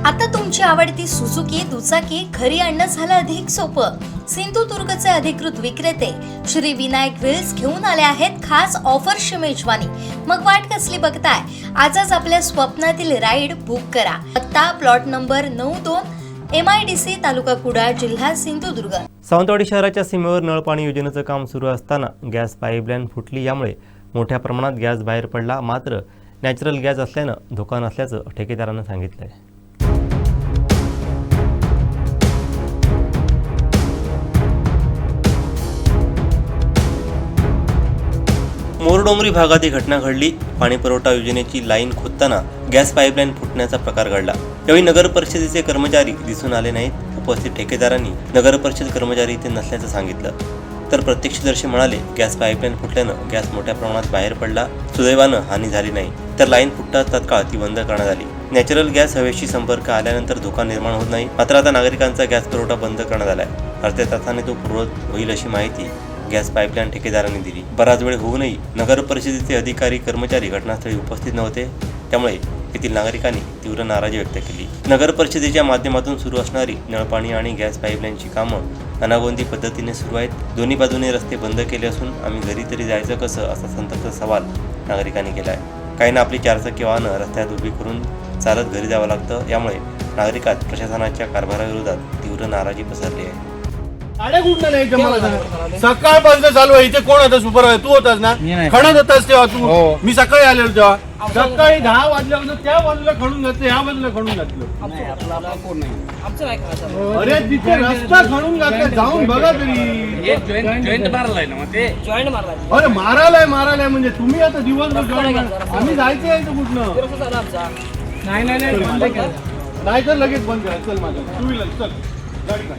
आता तुमची आवडती सुझुकी दुचाकी घरी आणणं झालं अधिक सोपं. सिंधुदुर्गचे अधिकृत विक्रेते श्री विनायक व्हील्स घेऊन आले आहेत खास ऑफरची मेजवानी. मग वाट कसली बघताय? आजच आपल्या स्वप्नातील राईड बुक करा. पत्ता प्लॉट नंबर 92 MIDC तालुका कुडाळ जिल्हा सिंधुदुर्ग. सावंतवाडी शहराच्या सीमेवर नळपाणी योजनेचं काम सुरू असताना गॅस पाईपलाईन फुटली. यामुळे मोठ्या प्रमाणात गॅस बाहेर पडला. मात्र नॅचरल गॅस असल्यानं धोका नसल्याचं ठेकेदारानं सांगितलंय. मोरडोंगरी भागात ही घटना घडली. पाणी पुरवठा योजनेची लाईन खोदताना गॅस पाईपलाईन फुटण्याचा प्रकार घडला. यावेळी नगर परिषदेचे कर्मचारी दिसून आले नाहीत. उपस्थित ठेकेदारांनी नगर परिषद कर्मचारी इथे नसल्याचं सांगितलं. तर प्रत्यक्षदर्शी म्हणाले, गॅस पाईपलाईन फुटल्यानं गॅस मोठ्या प्रमाणात बाहेर पडला. सुदैवानं हानी झाली नाही. तर लाईन फुटताच तात्काळ ती बंद करण्यात आली. नॅचरल गॅस हवेशी संपर्क आल्यानंतर धोका निर्माण होत नाही. मात्र आता नागरिकांचा गॅस पुरवठा बंद करण्यात आलाय. अर्ध्या तासाने तो पूर्ववत होईल अशी माहिती गॅस पाईपलाईन ठेकेदारांनी दिली. बराच वेळ होऊनही नगर परिषदेचे अधिकारी कर्मचारी घटनास्थळी उपस्थित नव्हते. त्यामुळे येथील नागरिकांनी तीव्र नाराजी व्यक्त केली. नगर परिषदेच्या माध्यमातून सुरू असणारी नळपाणी आणि गॅस पाईपलाईनची कामं अनागोंदी पद्धतीने सुरू आहेत. दोन्ही बाजूने रस्ते बंद केले असून आम्ही घरी तरी जायचं कसं असा संतप्त सवाल नागरिकांनी केला आहे. काहींना आपली चारचाकी वाहनं रस्त्यात उभी करून चालत घरी जावं लागतं. यामुळे नागरिकात प्रशासनाच्या कारभाराविरोधात तीव्र नाराजी पसरली आहे. गाड्या कुठल्या नाही मला सकाळपासून चालू आहे. इथे कोण होता सुपरवायझर? तू होतास ना? खणत होतास तेव्हा तू? मी सकाळी आलेलो तेव्हा. सकाळी 10 वाजल्यापासून त्या बाजूला खणून घातलं, या बाजूला खणून घातलं. अरे तिथे रस्ता खणून घातला, जाऊन बघा तरी. अरे मारायलाय म्हणजे तुम्ही आता दिवसभर जॉईन मारा. आम्ही जायचं यायचं कुठनं? नाही तर लगेच बंद करा. चल माझं टू व्हीलर चल गाडी काय.